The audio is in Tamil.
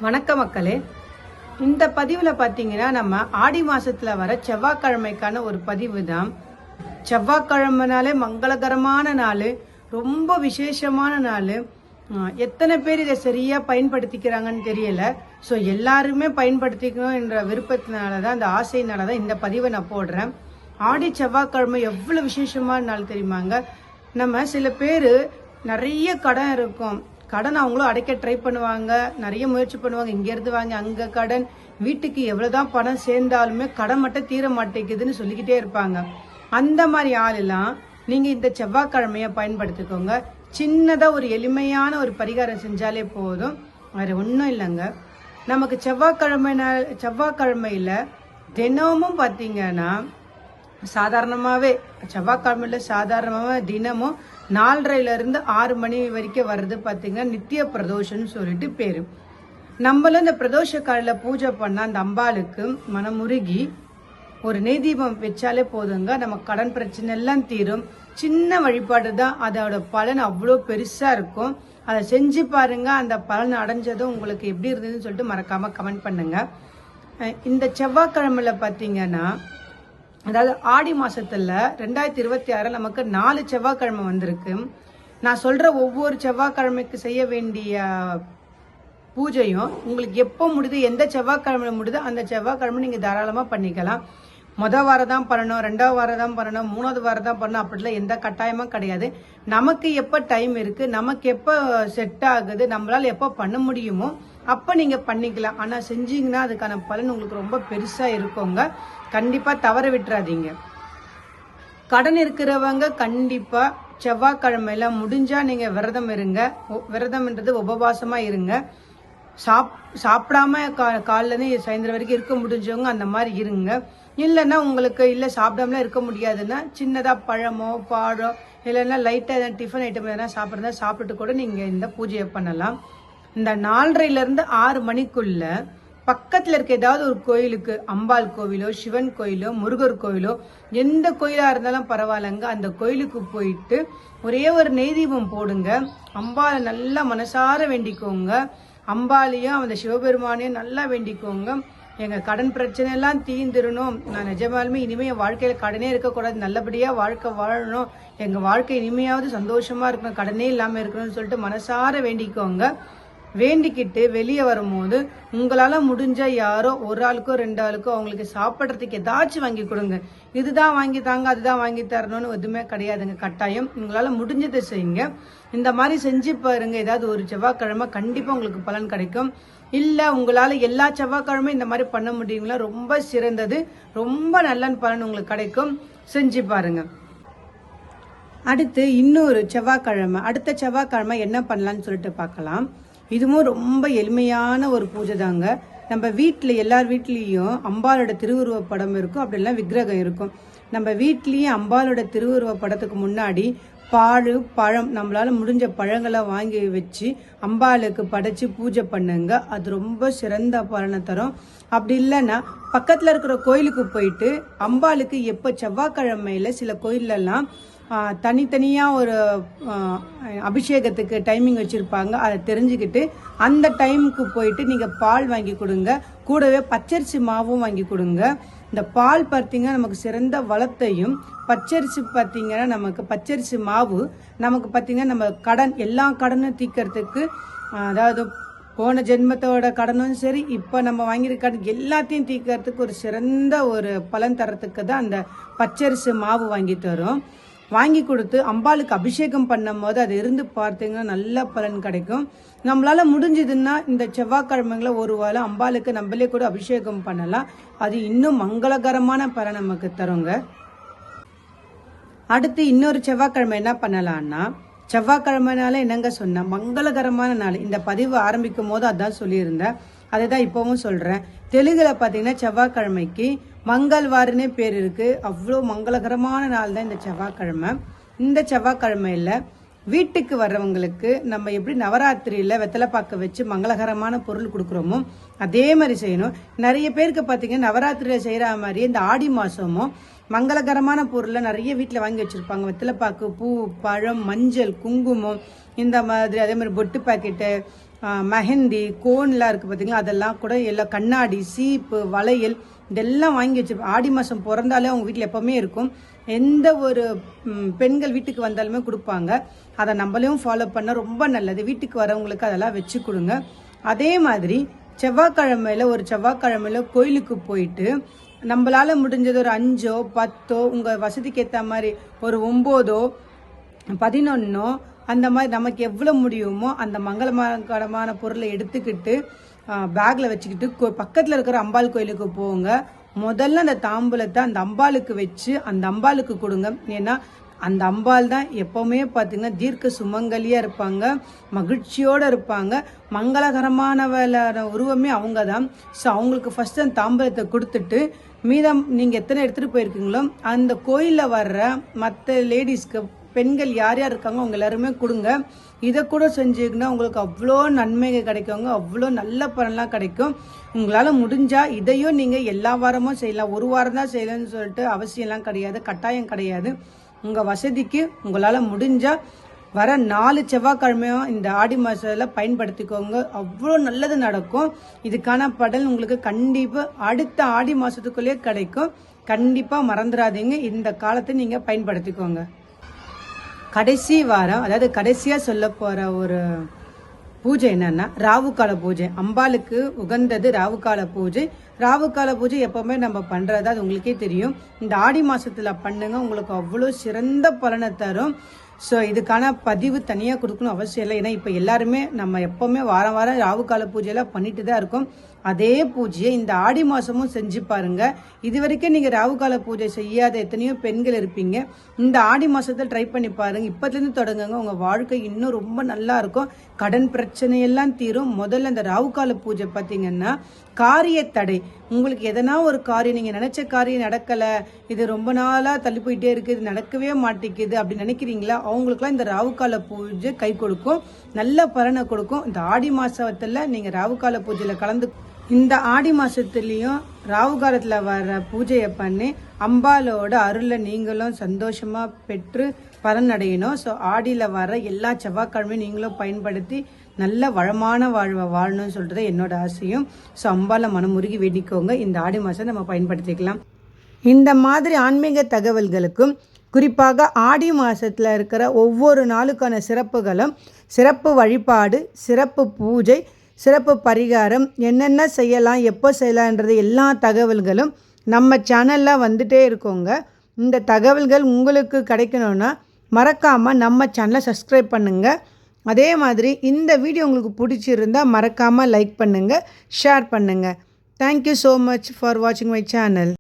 வணக்கம் மக்களே. இந்த பதிவுல பாத்தீங்கன்னா நம்ம ஆடி மாசத்துல வர செவ்வாய்க்கிழமைக்கான ஒரு பதிவு தான். செவ்வாய்க்கிழமைனாலே மங்களகரமான நாள், ரொம்ப விசேஷமான நாள். எத்தனை பேர் இதை சரியா பயன்படுத்திக்கிறாங்கன்னு தெரியல. ஸோ எல்லாருமே பயன்படுத்திக்கணும் என்ற விருப்பத்தினாலதான், அந்த ஆசையினாலதான் இந்த பதிவை நான் போடுறேன். ஆடி செவ்வாய்க்கிழமை எவ்வளவு விசேஷமான நாள் தெரியுமாங்க. நம்ம சில பேர் நிறைய கடன் இருக்கும், கடன் அவங்களும் அடைக்க ட்ரை பண்ணுவாங்க, நிறைய முயற்சி பண்ணுவாங்க, இருந்து வாங்க அங்க கடன், வீட்டுக்கு எவ்வளவுதான் பணம் சேர்ந்தாலுமே கடன் மட்டும் தீர மாட்டேங்குதுன்னு சொல்லிக்கிட்டே இருப்பாங்க. அந்த மாதிரி ஆளெல்லாம் நீங்க இந்த செவ்வாய்க்கிழமைய பயன்படுத்திக்கோங்க. சின்னதா ஒரு எளிமையான ஒரு பரிகாரம் செஞ்சாலே போதும், வேற ஒன்றும் இல்லைங்க. நமக்கு செவ்வாய்க்கிழமையில தினமும் பார்த்தீங்கன்னா, சாதாரணமாவே செவ்வாய்க்கிழமையில சாதாரணமாவே தினமும் 4:30 to 6 மணி வரைக்கும் வர்றது பாத்தீங்கன்னா நித்திய பிரதோஷம்னு சொல்லிட்டு பேரு. நம்மளும் இந்த பிரதோஷ காலையில பூஜை பண்ண அந்த அம்பாளுக்கு மனமுருகி ஒரு நெய் தீபம் வச்சாலே போதுங்க, நம்ம கடன் பிரச்சனை எல்லாம் தீரும். சின்ன வழிபாடு தான், அதோட பலன் அவ்வளோ பெருசா இருக்கும். அதை செஞ்சு பாருங்க, அந்த பலன் அடைஞ்சதும் உங்களுக்கு எப்படி இருந்ததுன்னு சொல்லிட்டு மறக்காம கமெண்ட் பண்ணுங்க. இந்த செவ்வாய்க்கிழமையில பாத்தீங்கன்னா, அதாவது ஆடி மாசத்துல 2026 நமக்கு 4 செவ்வாய்க்கிழமை வந்திருக்கு. நான் சொல்ற ஒவ்வொரு செவ்வாய்க்கிழமைக்கு செய்ய வேண்டிய பூஜையும் உங்களுக்கு எப்போ முடியுது, எந்த செவ்வாய்க்கிழமை முடியுதோ அந்த செவ்வாய்க்கிழமை நீங்க தாராளமா பண்ணிக்கலாம். வாரம் தான் பண்ணணும், 2வது வாரம் தான் பண்ணணும், 3வது வாரம் தான் பண்ணணும் அப்படிலாம் எந்த கட்டாயமும் கிடையாது. நமக்கு எப்ப டைம் இருக்கு, நமக்கு எப்ப செட் ஆகுது, நம்மளால எப்ப பண்ண முடியுமோ அப்ப நீங்க பண்ணிக்கலாம். ஆனா செஞ்சீங்கன்னா அதுக்கான பலன் உங்களுக்கு ரொம்ப பெருசா இருக்குங்க. கண்டிப்பா தவற விட்டுறாதீங்க. கடன் இருக்கிறவங்க கண்டிப்பா செவ்வாய்க்கிழமையில முடிஞ்சா நீங்க விரதம் இருங்க. விரதம்ன்றது உபவாசமா இருங்க. சாப்பிடாம காலைல இருந்து சாயந்தரம் வரைக்கும் இருக்க முடிஞ்சவங்க அந்த மாதிரி இருங்க. இல்லைன்னா உங்களுக்கு இல்லை சாப்பிடாமலாம் இருக்க முடியாதுன்னா சின்னதா பழமோ பாழோ இல்லைன்னா லைட்டா எதாவது டிஃபன் ஐட்டம் எதனா சாப்பிட்றதா சாப்பிட்டுட்டு கூட நீங்க இந்த பூஜையை பண்ணலாம். இந்த 4:30 to 6 மணிக்குள்ள பக்கத்துல இருக்க ஏதாவது ஒரு கோயிலுக்கு, அம்பாள் கோவிலோ சிவன் கோயிலோ முருகர் கோயிலோ எந்த கோயிலா இருந்தாலும் பரவாயில்லங்க, அந்த கோயிலுக்கு போயிட்டு ஒரே ஒரு நெய் தீபம் போடுங்க. அம்பாளை நல்லா மனசார வேண்டிக்கோங்க. அம்பாளையும் அந்த சிவபெருமானையும் நல்லா வேண்டிக்கோங்க. எங்க கடன் பிரச்சனை எல்லாம் தீர்ந்துடணும், நான் நிஜமாலுமே இனிமே என் வாழ்க்கையில கடனே இருக்கக்கூடாது, நல்லபடியா வாழ்க்கை வாழணும், எங்க வாழ்க்கை இனிமையாவது சந்தோஷமா இருக்கணும், கடனே இல்லாம இருக்கணும்னு சொல்லிட்டு மனசார வேண்டிக்கோங்க. வேண்டிக்கிட்டு வெளியே வரும்போது உங்களால முடிஞ்ச யாரோ ஒரு ஆளுக்கோ 2 ஆளுக்கோ அவங்களுக்கு சாப்பிட்றதுக்கு ஏதாச்சும் வாங்கி கொடுங்க. இதுதான் வாங்கி தாங்க அதுதான் வாங்கி தரணும்னு எதுவுமே கிடையாதுங்க. கட்டாயம் உங்களால முடிஞ்சதை செய்யுங்க. இந்த மாதிரி செஞ்சு பாருங்க, ஏதாவது ஒரு செவ்வாய்க்கிழமை கண்டிப்பா உங்களுக்கு பலன் கிடைக்கும். இல்ல உங்களால எல்லா செவ்வாய்க்கிழமையும் இந்த மாதிரி பண்ண முடியுங்களா, ரொம்ப சிறந்தது, ரொம்ப நல்ல பலன் உங்களுக்கு கிடைக்கும். செஞ்சு பாருங்க. அடுத்து இன்னொரு செவ்வாய்க்கிழமை, அடுத்த செவ்வாய்க்கிழமை என்ன பண்ணலாம்னு சொல்லிட்டு பார்க்கலாம். இதுவும் ரொம்ப எளிமையான ஒரு பூஜை தாங்க. நம்ம வீட்டில் எல்லார் வீட்லேயும் அம்பாலோட திருவுருவ படம் இருக்கும், அப்படிலாம் விக்கிரகம் இருக்கும். நம்ம வீட்லேயும் அம்பாலோட திருவுருவ படத்துக்கு முன்னாடி பால் பழம் நம்மளால முடிஞ்ச பழங்களை வாங்கி வச்சு அம்பாளுக்கு படைச்சு பூஜை பண்ணுங்க. அது ரொம்ப சிறந்த பலனை தரும். அப்படி இல்லைன்னா பக்கத்தில் இருக்கிற கோயிலுக்கு போயிட்டு அம்பாளுக்கு எப்போ செவ்வாய்க்கிழமையில சில கோயிலெல்லாம் தனித்தனியா ஒரு அபிஷேகத்துக்கு டைமிங் வச்சிருப்பாங்க, அதை தெரிஞ்சுக்கிட்டு அந்த டைமுக்கு போயிட்டு நீங்க பால் வாங்கி கொடுங்க. கூடவே பச்சரிசி மாவும் வாங்கி கொடுங்க. இந்த பால் பார்த்தீங்கன்னா நமக்கு சிறந்த வளத்தையும், பச்சரிசி பார்த்தீங்கன்னா நமக்கு பச்சரிசி மாவு நமக்கு பார்த்தீங்கன்னா நம்ம கடன் எல்லா கடனும் தீர்க்கறதுக்கு, அதாவது போன ஜென்மத்தோட கடனும் சரி இப்போ நம்ம வாங்கியிருக்க கடன் எல்லாத்தையும் தீர்க்கறதுக்கு ஒரு சிறந்த ஒரு பலன் தரத்துக்கு தான் அந்த பச்சரிசி மாவு வாங்கி தரும். வாங்கி கொடுத்து அம்பாளுக்கு அபிஷேகம் பண்ணும் போது அது இருந்து பார்த்தீங்கன்னா நல்ல பலன் கிடைக்கும். நம்மளால முடிஞ்சதுன்னா இந்த செவ்வாய்க்கிழமைகளை ஒரு வாரம் அம்பாளுக்கு நம்மளே கூட அபிஷேகம் பண்ணலாம். அது இன்னும் மங்களகரமான பலன் நமக்கு தருங்க. அடுத்து இன்னொரு செவ்வாய்க்கிழமை என்ன பண்ணலாம்னா, செவ்வாய்க்கிழமைனால என்னங்க சொன்ன மங்களகரமான நாள். இந்த பதிவு ஆரம்பிக்கும் போது அதான் சொல்லியிருந்தேன், அதுதான் இப்பவும் சொல்றேன். தெலுங்குல பாத்தீங்கன்னா செவ்வாய்க்கிழமைக்கு மங்கள்வாருன்னே பேர் இருக்கு. அவ்வளோ மங்களகரமான நாள் தான் இந்த செவ்வாய்க்கிழமை. இந்த செவ்வாய்க்கிழமையில வீட்டுக்கு வர்றவங்களுக்கு நம்ம எப்படி நவராத்திரியில வெத்தலை பாக்க வச்சு மங்களகரமான பொருள் கொடுக்குறோமோ அதே மாதிரி செய்யணும். நிறைய பேருக்கு பாத்தீங்கன்னா நவராத்திரியில செய்யற மாதிரி இந்த ஆடி மாசமும் மங்களகரமான பொருளை நிறைய வீட்டில் வாங்கி வச்சிருப்பாங்க. வெத்தலைப்பாக்கு, பூ, பழம், மஞ்சள், குங்குமம், இந்த மாதிரி அதே மாதிரி பொட்டு பாக்கெட்டு, மெஹந்தி கோன்லாம் இருக்குது பார்த்தீங்களா, அதெல்லாம் கூட எல்லாம் கண்ணாடி சீப்பு வளையல் இதெல்லாம் வாங்கி வச்சு ஆடி மாதம் பிறந்தாலே அவங்க வீட்டில் எப்போவுமே இருக்கும். எந்த ஒரு பெண்கள் வீட்டுக்கு வந்தாலுமே கொடுப்பாங்க. அதை நம்மளையும் ஃபாலோ பண்ண ரொம்ப நல்லது. வீட்டுக்கு வரவங்களுக்கு அதெல்லாம் வச்சு கொடுங்க. அதே மாதிரி செவ்வாய்க்கிழமையில கோயிலுக்கு போயிட்டு நம்மளால முடிஞ்சது ஒரு 5 10 உங்கள் வசதிக்கு ஏற்ற மாதிரி ஒரு 9 11 அந்த மாதிரி நமக்கு எவ்வளோ முடியுமோ அந்த மங்களகரமான பொருளை எடுத்துக்கிட்டு பேக்கில் வச்சுக்கிட்டு பக்கத்தில் இருக்கிற அம்பாள் கோயிலுக்கு போங்க. முதல்ல அந்த தாம்பூலத்தை அந்த அம்பாளுக்கு வச்சு அந்த அம்பாளுக்கு கொடுங்க. ஏன்னா அந்த அம்பாள் தான் எப்போவுமே பார்த்தீங்கன்னா தீர்க்க சுமங்கலியாக இருப்பாங்க, மகிழ்ச்சியோடு இருப்பாங்க, மங்களகரமானவளான உருவமே அவங்க தான். ஸோ அவங்களுக்கு ஃபஸ்ட்டு அந்த தாம்பூலத்தை கொடுத்துட்டு மீதம் நீங்கள் எத்தனை எடுத்துகிட்டு போயிருக்கீங்களோ அந்த கோயிலில் வர்ற மற்ற லேடிஸ்க்கு பெண்கள் யார் யார் இருக்காங்க அவங்க எல்லாருமே கொடுங்க. இதை கூட செஞ்சுக்கினா உங்களுக்கு அவ்வளோ நன்மைகள் கிடைக்குங்க, அவ்வளோ நல்ல பலன்லாம் கிடைக்கும். உங்களால் முடிஞ்சால் இதையும் நீங்கள் எல்லா வாரமும் செய்யலாம். ஒரு வாரம் தான் செய்யலாம்னு சொல்லிட்டு அவசியம்லாம் கிடையாது, கட்டாயம் கிடையாது. உங்கள் வசதிக்கு உங்களால் முடிஞ்சால் வர 4 செவ்வாய்க்கிழமையும் இந்த ஆடி மாதத்தில் பயன்படுத்திக்கோங்க. அவ்வளோ நல்லது நடக்கும். இதுக்கான பலன் உங்களுக்கு கண்டிப்பாக அடுத்த ஆடி மாதத்துக்குள்ளேயே கிடைக்கும். கண்டிப்பாக மறந்துடாதீங்க. இந்த காலத்தை நீங்கள் பயன்படுத்திக்கோங்க. கடைசி வாரம், அதாவது கடைசியாக சொல்ல போகிற ஒரு பூஜை என்னன்னா ராவுகால பூஜை. அம்பாளுக்கு உகந்தது ராவுகால பூஜை. ராவுகால பூஜை எப்பவுமே நம்ம பண்றது அது உங்களுக்கே தெரியும். இந்த ஆடி மாசத்துல பண்ணுங்க, உங்களுக்கு அவ்வளோ சிறந்த பலனை தரும். ஸோ இதுக்கான பதிவு தனியாக கொடுக்கணும் அவசியம் இல்லை. ஏன்னா இப்போ எல்லாருமே நம்ம எப்போவுமே வாரம் வாரம் ராவுகால பூஜையெல்லாம் பண்ணிட்டு தான் இருக்கோம். அதே பூஜையை இந்த ஆடி மாதமும் செஞ்சு பாருங்க. இது வரைக்கும் நீங்கள் ராவுகால பூஜை செய்யாத எத்தனையோ பெண்கள் இருப்பீங்க. இந்த ஆடி மாதத்தில் ட்ரை பண்ணி பாருங்கள். இப்போத்துலேருந்து தொடங்குங்க. உங்கள் வாழ்க்கை இன்னும் ரொம்ப நல்லா இருக்கும். கடன் பிரச்சனையெல்லாம் தீரும். முதல்ல இந்த ராவுகால பூஜை பார்த்தீங்கன்னா காரிய தடை, உங்களுக்கு எதனா ஒரு காரியம் நீங்கள் நினச்ச காரியம் நடக்கலை, இது ரொம்ப நாளாக தள்ளி போயிட்டே இருக்குது, இது நடக்கவே மாட்டேங்குது அப்படி நினைக்கிறீங்களா, அவங்களுக்குலாம் இந்த ராவுகால பூஜை கை கொடுக்கும், நல்ல பலனை கொடுக்கும். இந்த ஆடி மாதத்தில் நீங்கள் ராவுகால பூஜையில் கலந்து இந்த ஆடி மாதத்துலேயும் ராவுகாலத்தில் வர பூஜையை பண்ணி அம்பாலோட அருளை நீங்களும் சந்தோஷமாக பெற்று பலன் அடையணும். ஸோ ஆடியில் வர எல்லா செவ்வாய்க்கிழமையும் நீங்களும் பயன்படுத்தி நல்ல வளமான வாழ்வை வாழணும்னு சொல்கிறது என்னோட ஆசையும். ஸோ அம்பால மனமுருகி வேண்டிக்கோங்க. இந்த ஆடி மாதம் நம்ம பயன்படுத்திக்கலாம். இந்த மாதிரி ஆன்மீக தகவல்களுக்கும் குறிப்பாக ஆடி மாதத்தில் இருக்கிற ஒவ்வொரு நாளுக்கான சிறப்புகளும், சிறப்பு வழிபாடு, சிறப்பு பூஜை, சிறப்பு பரிகாரம், என்னென்ன செய்யலாம் எப்போ செய்யலான்றது எல்லா தகவல்களும் நம்ம சேனலில் வந்துட்டே இருக்கோங்க. இந்த தகவல்கள் உங்களுக்கு கிடைக்கணுன்னா மறக்காமல் நம்ம சேனலை சப்ஸ்கிரைப் பண்ணுங்கள். அதே மாதிரி இந்த வீடியோ உங்களுக்கு பிடிச்சிருந்தால் மறக்காமல் லைக் பண்ணுங்கள், ஷேர் பண்ணுங்கள். தேங்க்யூ ஸோ மச் ஃபார் வாட்சிங் மை சேனல்.